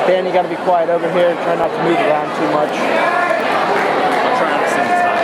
Dan, you got to be quiet over here. Try not to move around too much. I'll try not to sing this time.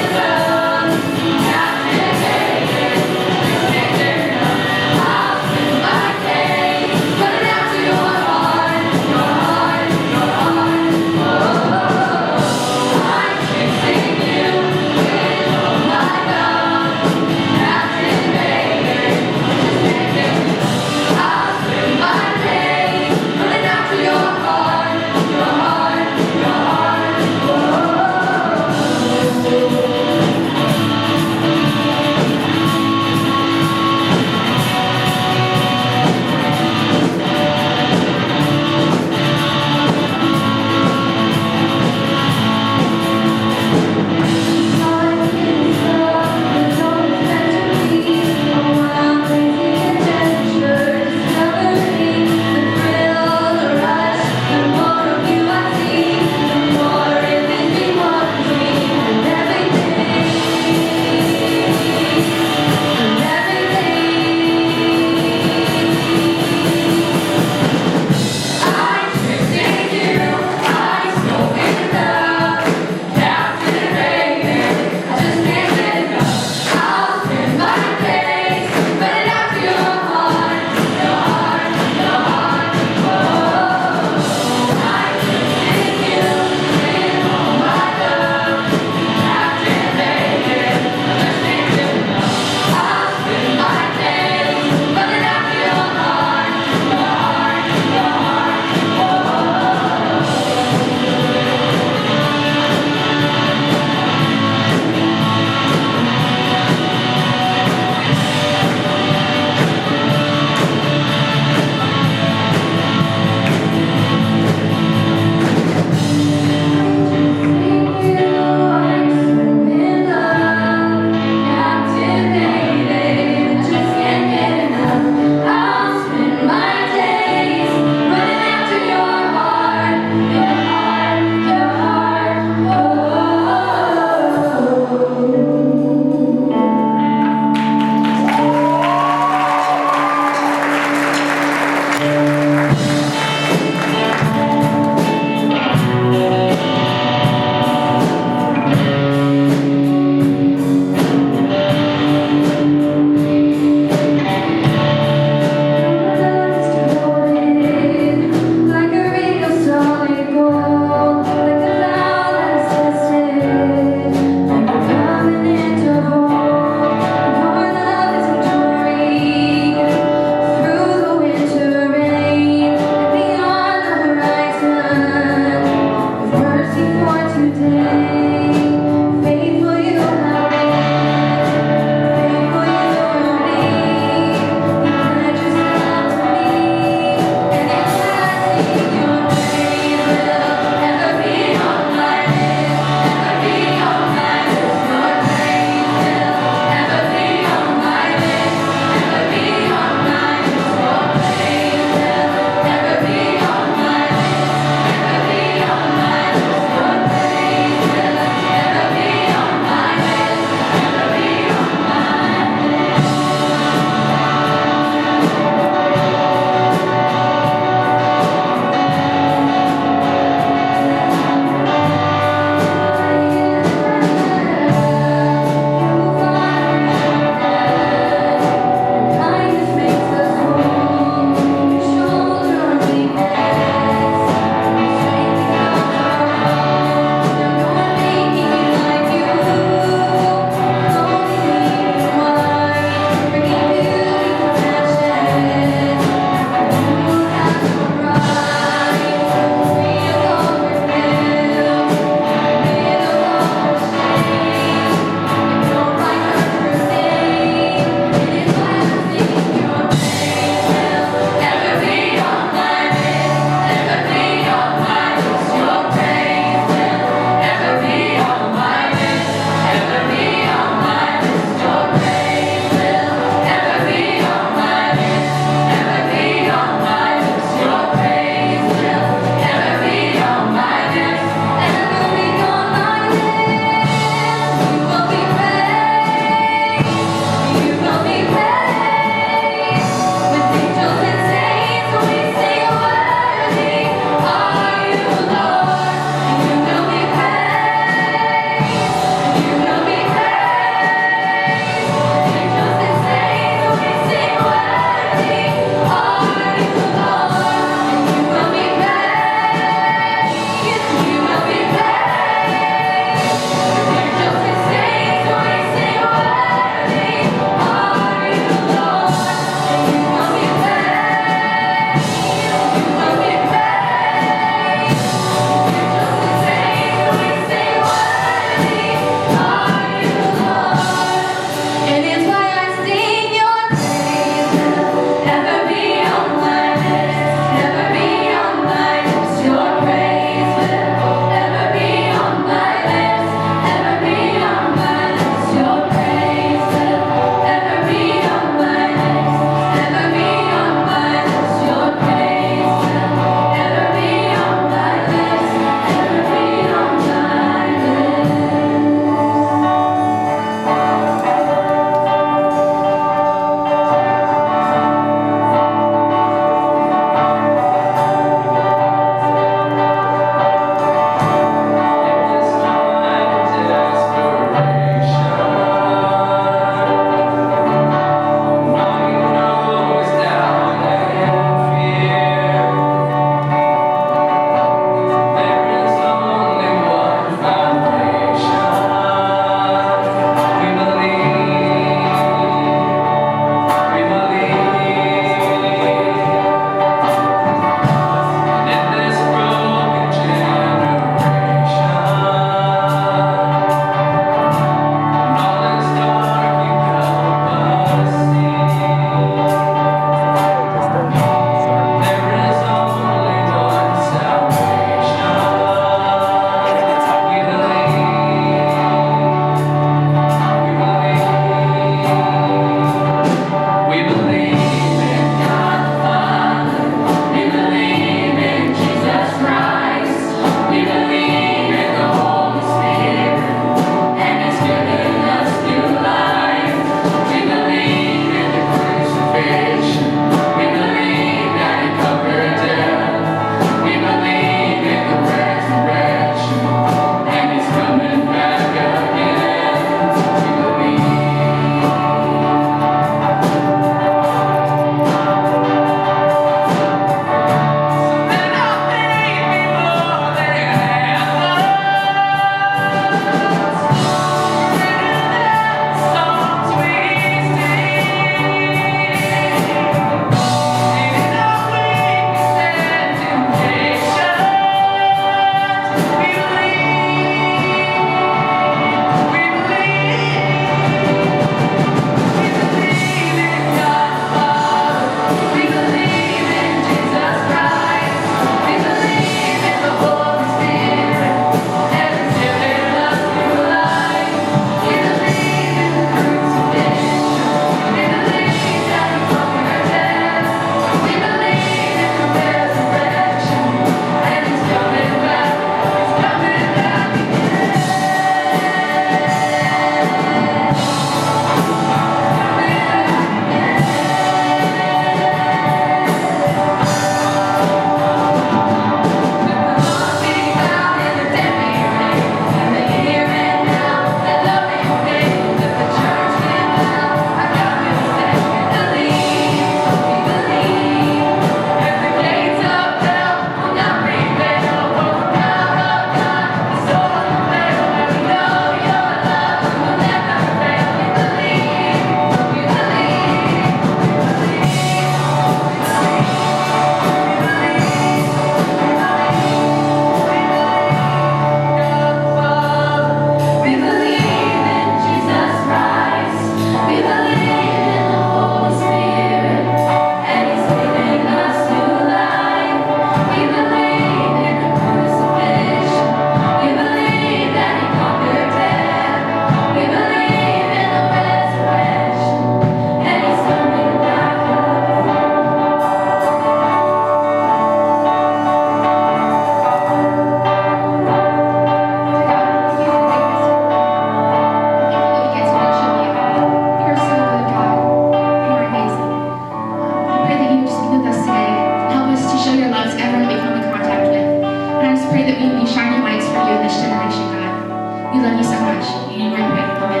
us, everyone we come in contact with. And I just pray that we be shining lights for you in this generation, God. We love you so much. In your name I pray.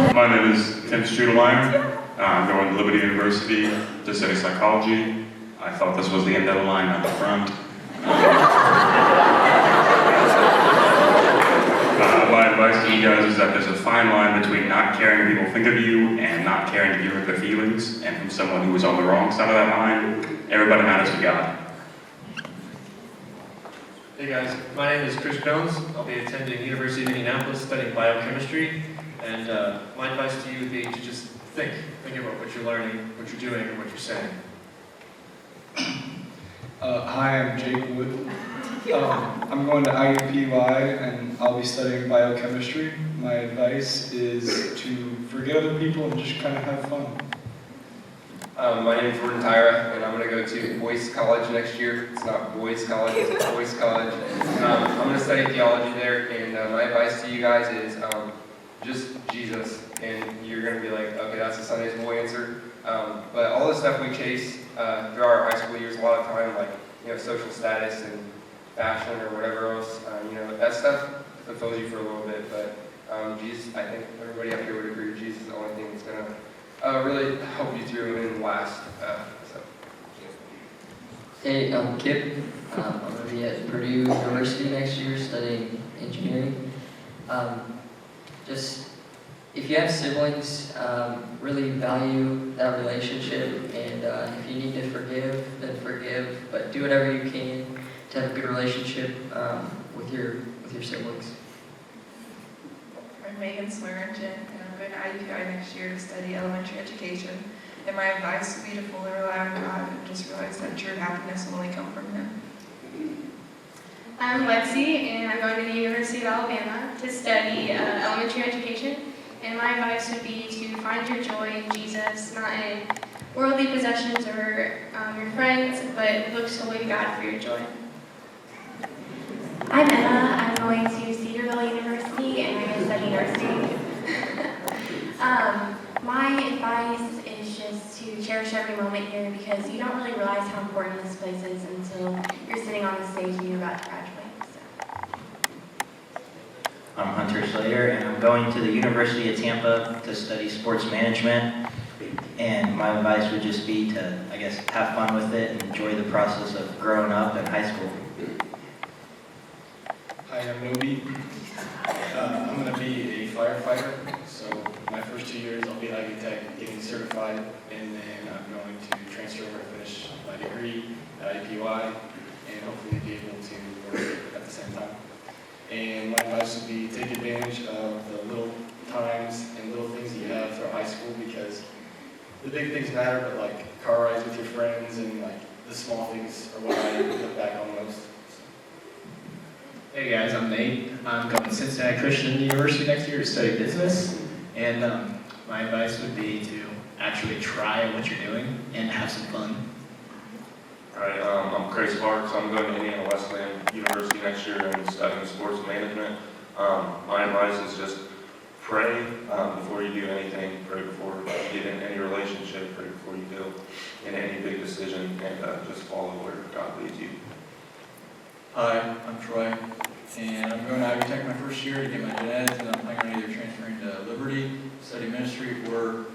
Amen. My name is Tim Strudeline. I'm going to Liberty University to study psychology. I thought this was the end of the line, not the front. My advice to you guys is that there's a fine line between not caring what people think of you and not caring to hear their feelings. And from someone who was on the wrong side of that line, everybody matters to God. Hey guys, my name is Chris Jones. I'll be attending University of Indianapolis studying biochemistry. And my advice to you would be to just think about what you're learning, what you're doing, and what you're saying. Hi, I'm Jake Wood. I'm going to IUPUI and I'll be studying biochemistry. My advice is to forget other people and just kind of have fun. My name is Jordan Tyra, and I'm going to go to Boyce College next year. It's not Boys College, it's Boyce College. I'm going to study theology there, and my advice to you guys is just Jesus. And you're going to be like, okay, that's a Sunday school answer. But all the stuff we chase through our high school years, a lot of time, like social status and fashion or whatever else, that stuff fulfills you for a little bit. But Jesus, I think everybody up here would agree, Jesus is the only thing that's going to really help you through and last. Hey, I'm Kip. I'm going to be at Purdue University next year studying engineering. Just, if you have siblings, really value that relationship, and if you need to forgive, then forgive, but do whatever you can to have a good relationship with your siblings. I'm Megan Swearingen, and I'm going to IUPI next year to study elementary education. And my advice would be to fully rely on God and just realize that true happiness will only come from Him. I'm Lexi, and I'm going to the University of Alabama to study elementary education. And my advice would be to find your joy in Jesus, not in worldly possessions or your friends, but look solely to God for your joy. I'm Emma. I'm going to Cedarville University, and I'm going to study nursing. My advice is just to cherish every moment here, because you don't really realize how important this place is until you're sitting on the stage and you're about to graduate. I'm Hunter Slater, and I'm going to the University of Tampa to study sports management. And my advice would just be to, I guess, have fun with it and enjoy the process of growing up in high school. Hi, I'm Nobi. I'm going to be a firefighter, so my first 2 years I'll be at Ivy Tech getting certified, and then I'm going to transfer over to finish my degree at IUPUI, and hopefully be able to work at the same time. And my advice would be take advantage of the little times and little things that you have throughout high school, because the big things matter, but like car rides with your friends and like the small things are what I look back on most. Hey guys, I'm Nate. I'm going to Cincinnati Christian University next year to study business, and my advice would be to actually try what you're doing and have some fun. Alright, I'm Chris Parks. I'm going to Indiana Wesleyan University next year and studying sports management. My advice is just pray before you do anything, pray before you get in any relationship, pray before you go in any big decision, and just follow where God leads you. Hi, I'm Troy, and I'm going to Ivy Tech my first year to get my gen eds, and I'm planning on either transferring to Liberty, study ministry, or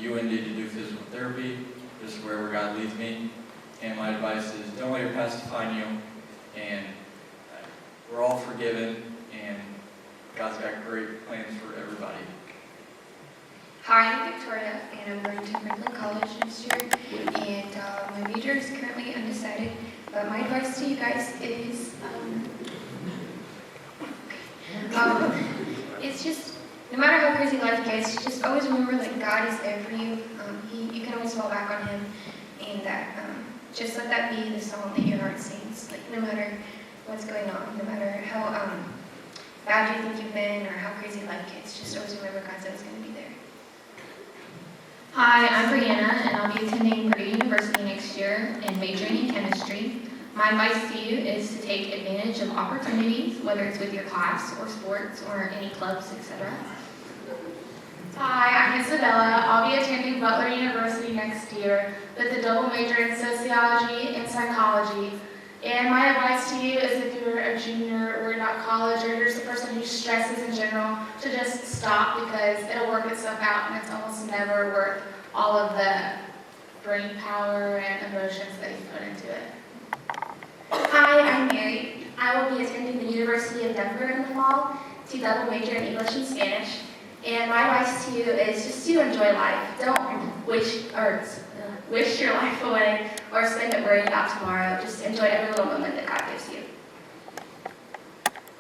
UND to do physical therapy, just wherever God leads me. And my advice is don't let your past define you, and forgiven, and God's got great plans for everybody. Hi, I'm Victoria, and I'm going to Franklin College next year, and my major is currently undecided, but my advice to you guys is, it's just, no matter how crazy life gets, just always remember that God is there for you. You can always fall back on Him, and that just let that be the song that your heart sings. Like no matter what's going on, no matter how bad you think you've been or how crazy life gets, just always remember God's always going to be there. Hi, I'm Brianna, and I'll be attending Purdue University next year and majoring in chemistry. My advice to you is to take advantage of opportunities, whether it's with your class or sports or any clubs, etc. Hi, I'm Isabella. I'll be attending Butler University next year with a double major in sociology and psychology. And my advice to you is if you're a junior or not college or you're just a person who stresses in general, to just stop because it'll work itself out and it's almost never worth all of the brain power and emotions that you put into it. Hi, I'm Mary. I will be attending the University of Denver in the fall to double major in English and Spanish. And my advice to you is just to enjoy life. Don't wish your life away or spend it worrying about tomorrow. Just enjoy every little moment that God gives you.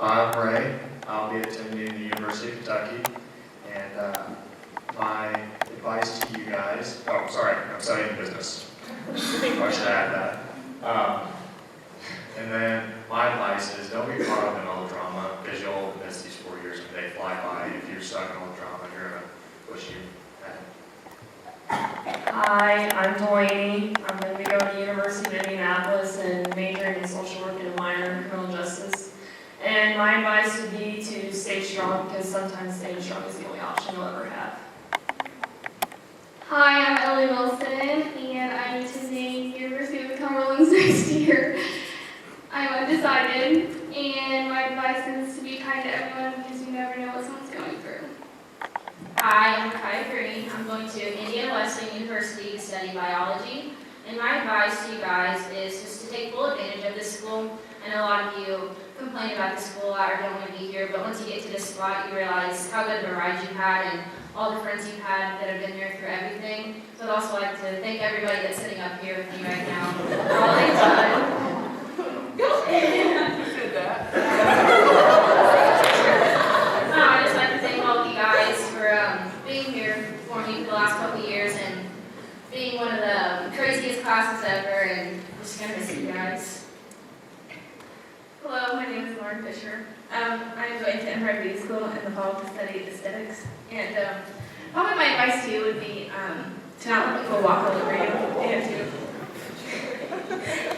I'm Ray. I'll be attending the University of Kentucky, and my advice to you guys, I'm studying business. I should add that. And then my advice is don't get caught up in all the drama because you'll miss these 4 years and they fly by. If you're stuck in all the drama, you're going to wish you had. Hi, I'm Delaney. I'm going to be going to the University of Indianapolis and majoring in social work and a minor in criminal justice. And my advice would be to stay strong because sometimes staying strong is the only option you'll ever have. Hi, I'm Ellie Wilson, and I'm attending University of Cumberland next year. I'm undecided, and my advice is to be kind to everyone because you never know what someone's going through. Hi, I'm Kai Green. I'm going to Indiana Wesleyan University to study biology. And my advice to you guys is just to take full advantage of this school. I know a lot of you complain about the school a lot or don't want to be here, but once you get to this spot, you realize how good of a ride you've had and all the friends you've had that have been there through everything. So I'd also like to thank everybody that's sitting up here with me right now for all they've done. I just like to thank all of you guys for being here for me for the last couple of years and being one of the craziest classes ever, and I'm just gonna miss you guys. Hello, my name is Lauren Fisher. I'm going to Empire Beauty School in the fall to study aesthetics. And probably my advice to you would be to not let people walk all over you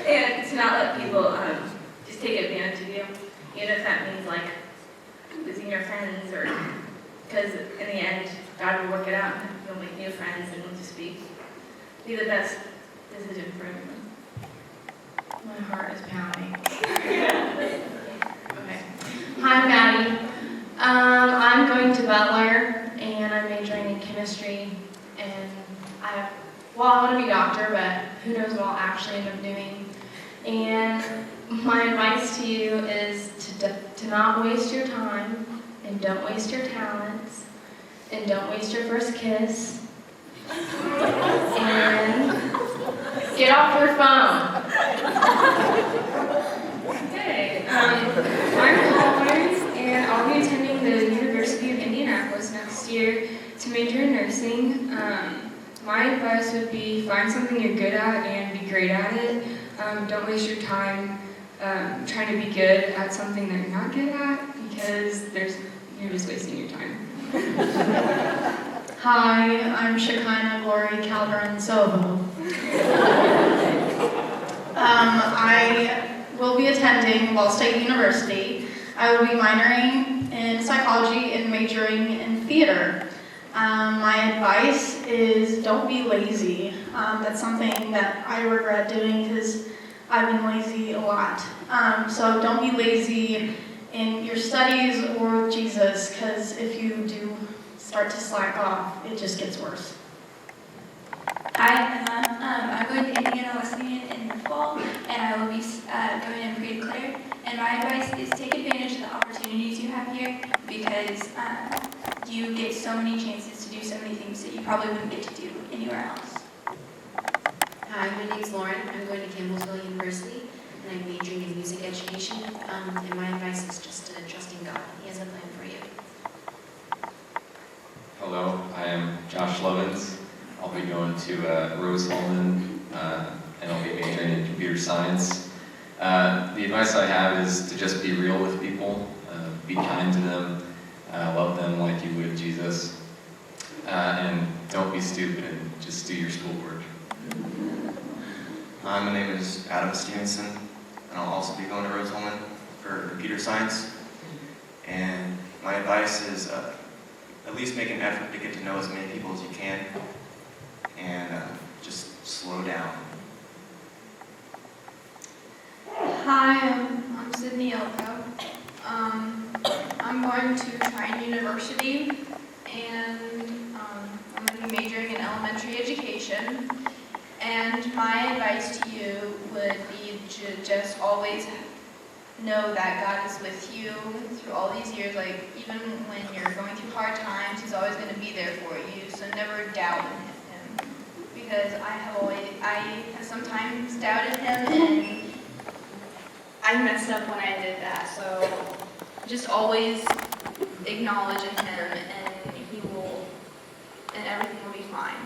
and to not let people just take advantage of you. Even if that means like losing your friends or because in the end, God will work it out and you'll make new friends and you'll just be the best decision for everyone. My heart is pounding. Okay. Hi, I'm Maddie. I'm going to Butler, and I'm majoring in chemistry. And I want to be a doctor, but who knows what I'll actually end up doing. And my advice to you is to not waste your time, and don't waste your talents, and don't waste your first kiss. And get off your phone. Hey, I'm Colin, and I'll be attending the University of Indianapolis next year to major in nursing. My advice would be find something you're good at and be great at it. Don't waste your time trying to be good at something that you're not good at because you're just wasting your time. Hi, I'm Shekinah Glory Calvern Soho. I will be attending Ball State University. I will be minoring in psychology and majoring in theater. My advice is don't be lazy. That's something that I regret doing because I've been lazy a lot. So don't be lazy in your studies or with Jesus, because if you do start to slack off, it just gets worse. Hi, I'm Emma. I'm going to Indiana Wesleyan in the fall, and I will be going in pre-declared. And my advice is take advantage of the opportunities you have here because you get so many chances to do so many things that you probably wouldn't get to do anywhere else. Hi, my name's Lauren. I'm going to Campbellsville University, and I'm majoring in music education. And my advice is just to trust in God. He has a plan for you. Hello, I am Josh Lovins. I'll be going to Rose Holman, and I'll be majoring in computer science. The advice I have is to just be real with people, be kind to them, love them like you would Jesus, and don't be stupid, and just do your schoolwork. Hi, my name is Adam Stevenson, and I'll also be going to Rose Holman for computer science. And my advice is at least make an effort to get to know as many people as you can, and just slow down. Hi, I'm Sydney Elko. I'm going to Trine University, and I'm going to be majoring in elementary education. And my advice to you would be to just always know that God is with you through all these years. Like, even when you're going through hard times, He's always going to be there for you. So never doubt Him. Because I have sometimes doubted Him, and I messed up when I did that. So just always acknowledge Him, and everything will be fine.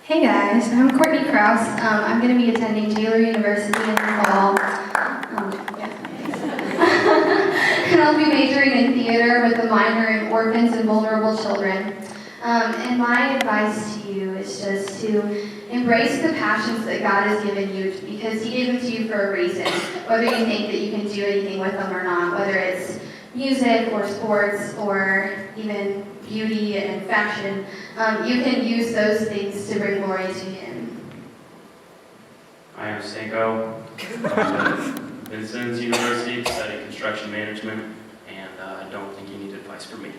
Hey guys, I'm Courtney Krause. I'm going to be attending Taylor University in the fall. And I'll be majoring in theater with a minor in orphans and vulnerable children. And my advice to you is just to embrace the passions that God has given you, because He gave them to you for a reason, whether you think that you can do anything with them or not, whether it's music or sports or even beauty and fashion. You can use those things to bring glory to Him. I am Stanko. I'm at Vincennes University to study construction management, and I don't think you need advice from me.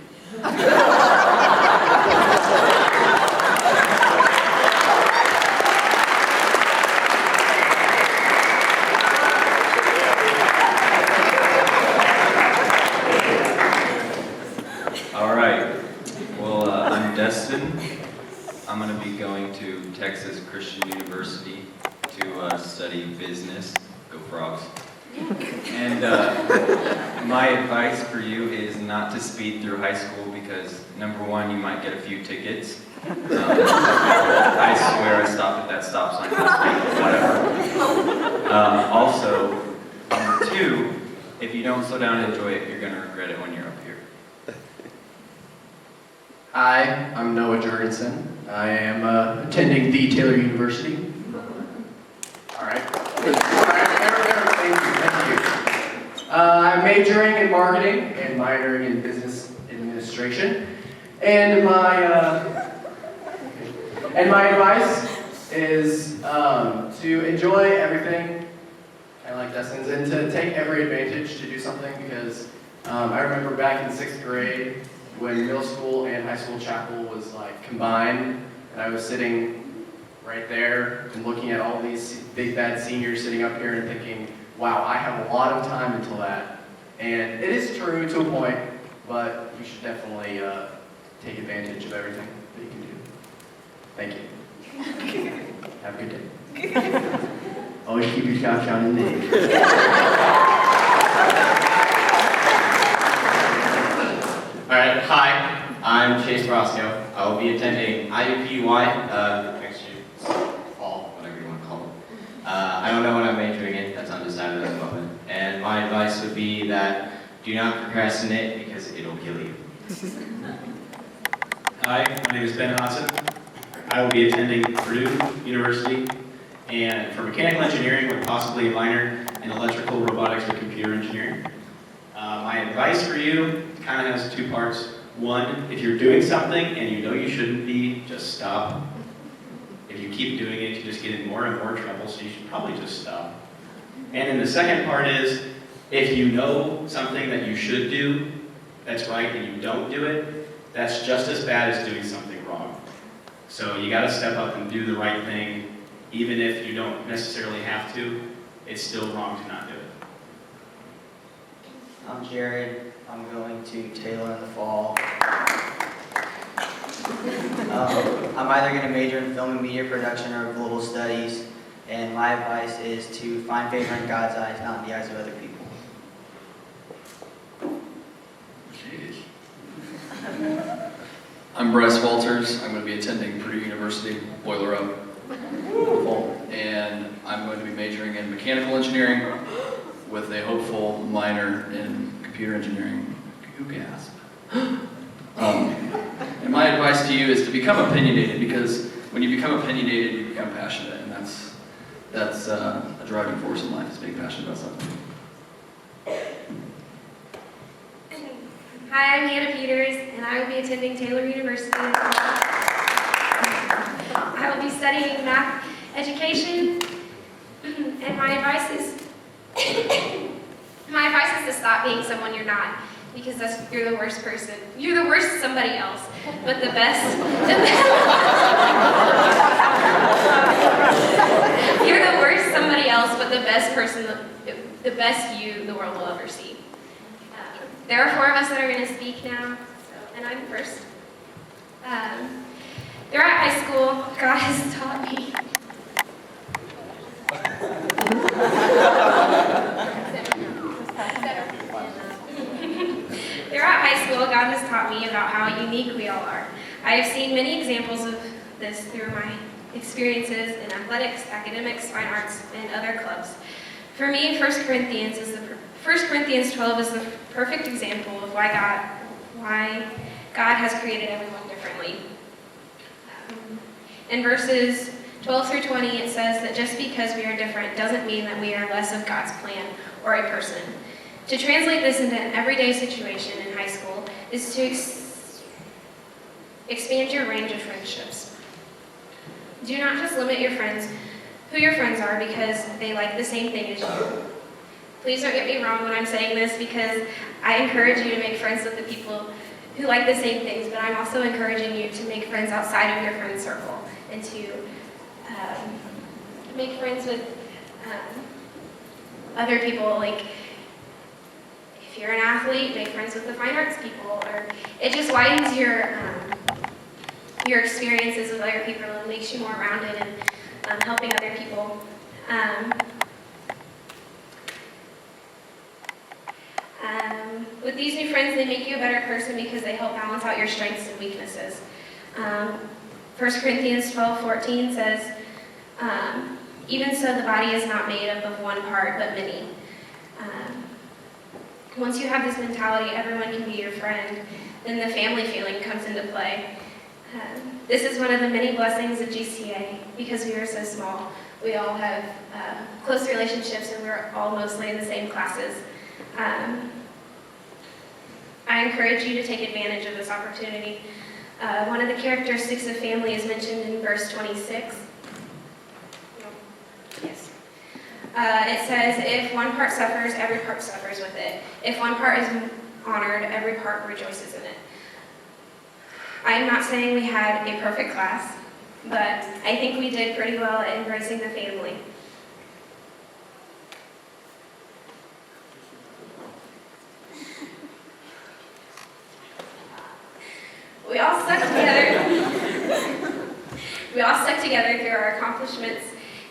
All right. Well, I'm Destin. I'm going to be going to Texas Christian University to study business. Go Frogs. And my advice for you is not to speed through high school because, number one, you might get a few tickets. I swear I stopped at that stop sign last week, whatever. Also, number two, if you don't slow down and enjoy it, you're going to regret it when you're up here. Hi, I'm Noah Jorgensen. I am attending the Taylor University. All right. Thank you. I'm majoring in marketing and minoring in business administration. And my advice is to enjoy everything, kind of like Dustin's, and to take every advantage to do something, because I remember back in 6th grade when middle school and high school chapel was like combined, and I was sitting right there and looking at all these big bad seniors sitting up here and thinking, wow, I have a lot of time until that. And it is true to a point, but you should definitely take advantage of everything that you can do. Thank you. Have a good day. Always keep your couch on in there. Alright, hi, I'm Chase Roscoe. I will be attending IUPUI next year, fall, whatever you want to call it. I don't know what I'm majoring in, that's undecided at the moment. And my advice would be that do not procrastinate because it'll kill you. Hi, my name is Ben Hodson. I will be attending Purdue University and for mechanical engineering with possibly a minor in electrical, robotics, or computer engineering. My advice for you kind of has two parts. One, if you're doing something and you know you shouldn't be, just stop. If you keep doing it, you just get in more and more trouble, so you should probably just stop. And then the second part is, if you know something that you should do that's right and you don't do it, that's just as bad as doing something wrong. So you gotta step up and do the right thing, even if you don't necessarily have to. It's still wrong to not do it. I'm Jared. I'm going to Taylor in the fall. I'm either going to major in film and media production or global studies, and my advice is to find favor in God's eyes, not in the eyes of other people. I'm Bryce Walters. I'm going to be attending Purdue University, Boiler Up, and I'm going to be majoring in mechanical engineering with a hopeful minor in computer engineering. Who gasped? And my advice to you is to become opinionated, because when you become opinionated, you become passionate, and that's a driving force in life, is being passionate about something. Hi, I'm Hannah Peters, and I will be attending Taylor University. I will be studying math education, and my advice is to stop being someone you're not, because you're the worst person. You're the worst somebody else, but the best. You're the worst somebody else, but the best person, the best you the world will ever see. There are 4 of us that are going to speak now, and I'm first. Throughout high school, God has taught me. Throughout high school, God has taught me about how unique we all are. I have seen many examples of this through my experiences in athletics, academics, fine arts, and other clubs. For me, 1 Corinthians 12 is the perfect example of why God has created everyone differently. In verses 12 through 20, it says that just because we are different doesn't mean that we are less of God's plan or a person. To translate this into an everyday situation in high school is to expand your range of friendships. Do not just limit who your friends are because they like the same thing as you. Please don't get me wrong when I'm saying this, because I encourage you to make friends with the people who like the same things, but I'm also encouraging you to make friends outside of your friend circle and to make friends with other people. Like, if you're an athlete, make friends with the fine arts people, or it just widens your experiences with other people and makes you more rounded and helping other people. With these new friends, they make you a better person because they help balance out your strengths and weaknesses. 1 Corinthians 12:14 says, even so the body is not made up of one part, but many. Once you have this mentality, everyone can be your friend, then the family feeling comes into play. This is one of the many blessings of GCA, because we are so small. We all have close relationships, and we're all mostly in the same classes. I encourage you to take advantage of this opportunity. One of the characteristics of family is mentioned in verse 26. Yes. It says, if one part suffers, every part suffers with it. If one part is honored, every part rejoices in it. I am not saying we had a perfect class, but I think we did pretty well at embracing the family. We all stuck together through our accomplishments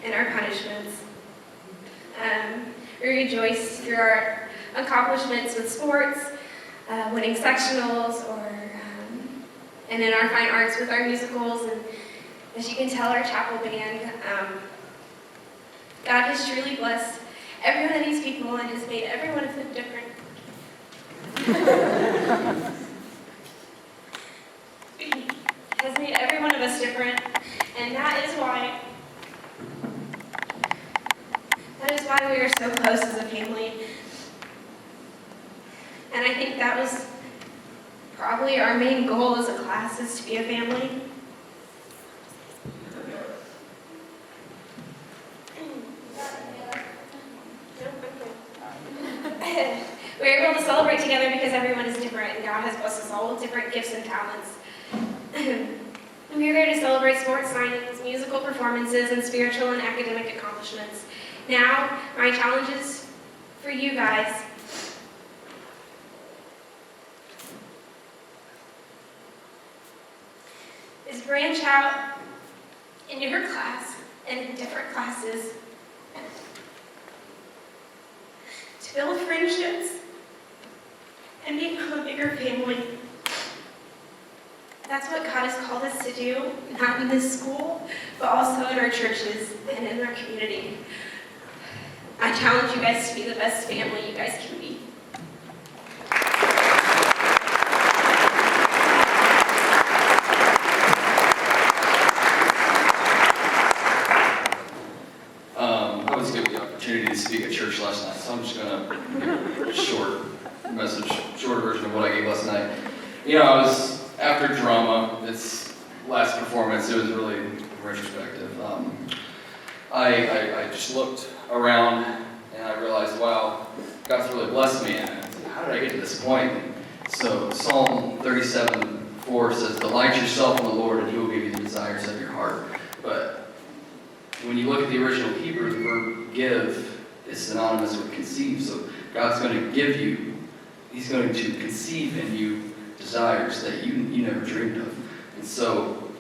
and our punishments. We rejoiced through our accomplishments with sports, winning sectionals, and in our fine arts with our musicals, and as you can tell, our chapel band. God has truly blessed every one of these people and has made every one of them different. Has made every one of us different, and that is why we are so close as a family. And I think that was probably our main goal as a class, is to be a family. We're able to celebrate together because everyone is different, and God has blessed us all with different gifts and talents. We are there to celebrate sports signings, musical performances, and spiritual and academic accomplishments. Now, my challenge is for you guys to branch out in your class and in different classes, to build friendships and become a bigger family. That's what God has called us to do, not in this school, but also in our churches and in our community. I challenge you guys to be the best family you guys can be. I was given the opportunity to speak at church last night, so I'm just going to give a short message, short version of what I gave last night. You know, I was after drama, its last performance, it was really retrospective. I just looked around and I realized, wow, God's really blessed me, and how did I get to this point? So Psalm 37:4 says, "Delight yourself in the Lord, and He will give you the desires of your heart." But when you look at the original Hebrew, the verb give is synonymous with conceive. So God's going to give you, He's going to conceive in you desires that you never dreamed of. And so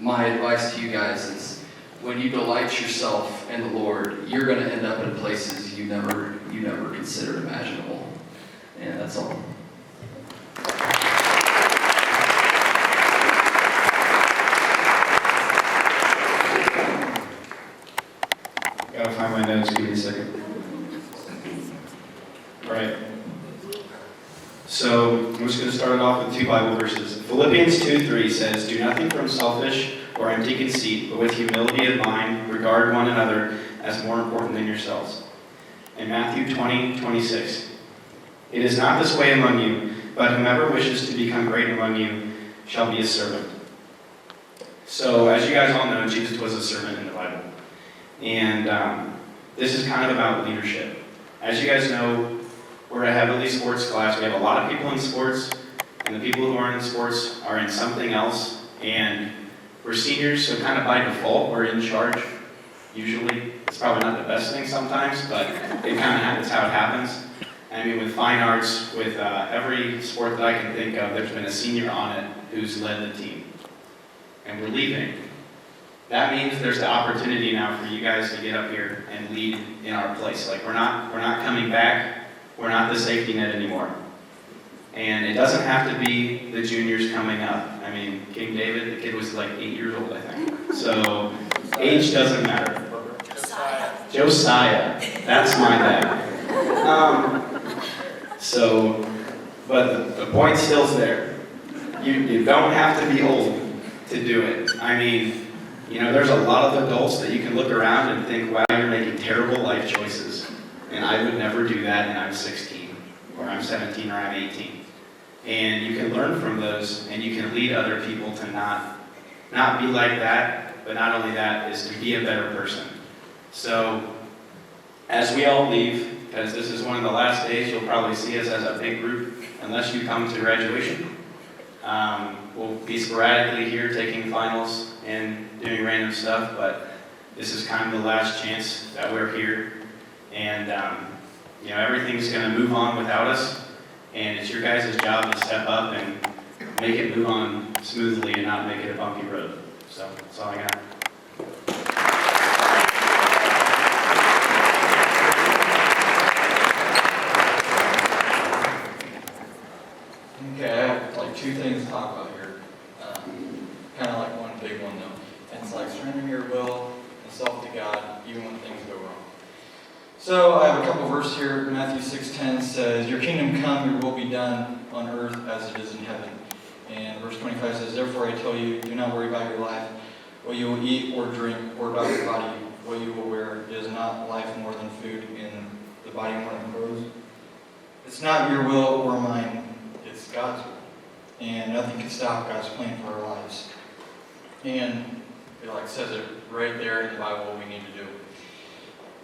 my advice to you guys is, when you delight yourself in the Lord, you're going to end up in places you never considered imaginable. And that's all. Gotta find my notes, give me a second. Right. So I'm just going to start it off with 2 Bible verses. Philippians 2:3 says, "Do nothing from selfish or empty conceit, but with humility of mind, regard one another as more important than yourselves." And Matthew 20:26, "It is not this way among you, but whomever wishes to become great among you shall be a servant." So as you guys all know, Jesus was a servant in the Bible. And this is kind of about leadership. As you guys know, we're a heavily sports class. We have a lot of people in sports, and the people who aren't in sports are in something else. And we're seniors, so kind of by default, we're in charge. Usually, it's probably not the best thing sometimes, but it kind of happens how it happens. I mean, with fine arts, with every sport that I can think of, there's been a senior on it who's led the team. And we're leaving. That means there's the opportunity now for you guys to get up here and lead in our place. Like, we're not coming back. We're not the safety net anymore. And it doesn't have to be the juniors coming up. I mean, King David, the kid was like 8 years old, I think. So age doesn't matter. Josiah. That's my dad. But the point still's there. You don't have to be old to do it. I mean, you know, there's a lot of adults that you can look around and think, wow, you're making terrible life choices. And I would never do that, and I'm 16, or I'm 17, or I'm 18. And you can learn from those, and you can lead other people to not be like that, but not only that, is to be a better person. So, as we all leave, because this is one of the last days, you'll probably see us as a big group, unless you come to graduation. We'll be sporadically here taking finals and doing random stuff, but this is kind of the last chance that we're here. And, you know, everything's going to move on without us, and it's your guys' job to step up and make it move on smoothly and not make it a bumpy road. So, that's all I got. Okay, I have like 2 things to talk about here. Kind of like one big one though. It's like surrendering your will and self to God, even when things go wrong. So I have a couple verses here. Matthew 6:10 says, "Your kingdom come, your will be done on earth as it is in heaven." And verse 25 says, "Therefore I tell you, do not worry about your life, what you will eat or drink, or about your body, what you will wear. Is not life more than food, and the body more than clothes? It's not your will or mine, it's God's will. And nothing can stop God's plan for our lives." And it like says it right there in the Bible what we need to do.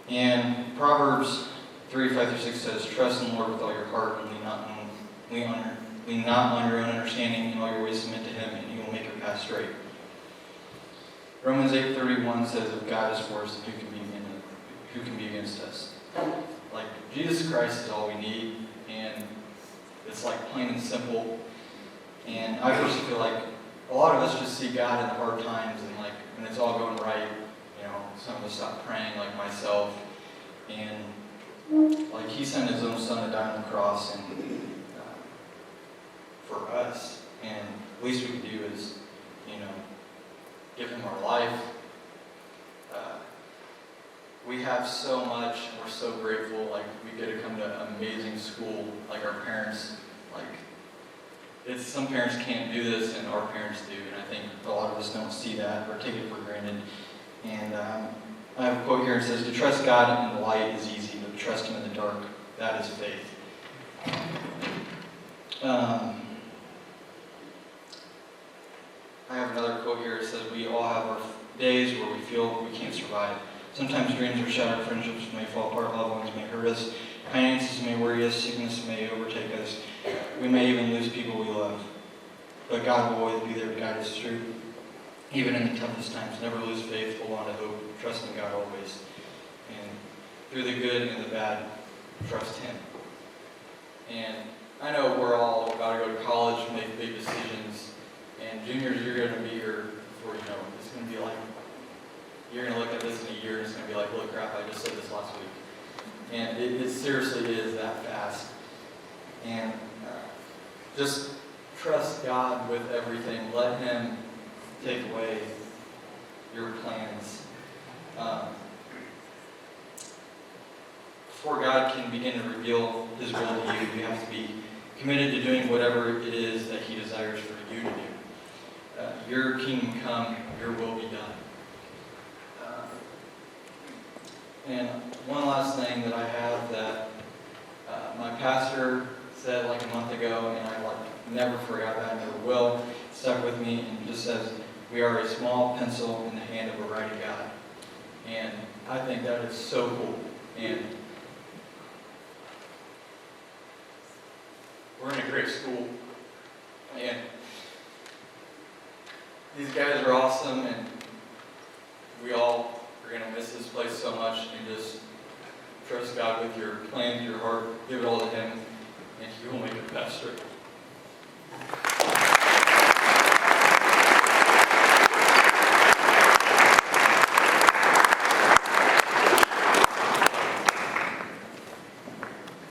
And Proverbs 3:5-6 says, "Trust in the Lord with all your heart, and lean not on your own understanding. In all your ways submit to Him, and He will make your path straight." Romans 8:31 says, "If God is for us, then who can be against us?" Like, Jesus Christ is all we need, and it's like plain and simple. And I personally feel like a lot of us just see God in the hard times, and like when it's all going right, some of us stop praying, like myself, and like He sent His own Son to die on the cross, and for us, and the least we can do is, give Him our life. We have so much, we're so grateful, like we get to come to an amazing school, like our parents, like some parents can't do this and our parents do, and I think a lot of us don't see that or take it for granted. And I have a quote here that says, "To trust God in the light is easy, but to trust Him in the dark, that is faith." I have another quote here that says, "We all have our days where we feel we can't survive. Sometimes dreams are shattered, friendships may fall apart, loved ones may hurt us, finances may worry us, sickness may overtake us. We may even lose people we love. But God will always be there to guide us through. Even in the toughest times, never lose faith, hold on to hope, trust in God always. And through the good and the bad, trust Him." And I know we're all about to go to college, make big decisions, and juniors, you're going to be here before you know it. It's going to be like, you're going to look at this in a year and it's going to be like, "Holy crap, I just said this last week." And it seriously is that fast. And just trust God with everything. Let Him take away your plans. Before God can begin to reveal His will to you, you have to be committed to doing whatever it is that He desires for you to do. Your kingdom come, your will be done. And one last thing that I have that my pastor said like a month ago, and I never forgot that, never will. It stuck with me, and it just says, "We are a small pencil in the hand of a mighty God." And I think that is so cool. And we're in a great school, and these guys are awesome, and we all are going to miss this place so much, and just trust God with your plans, your heart, give it all to Him.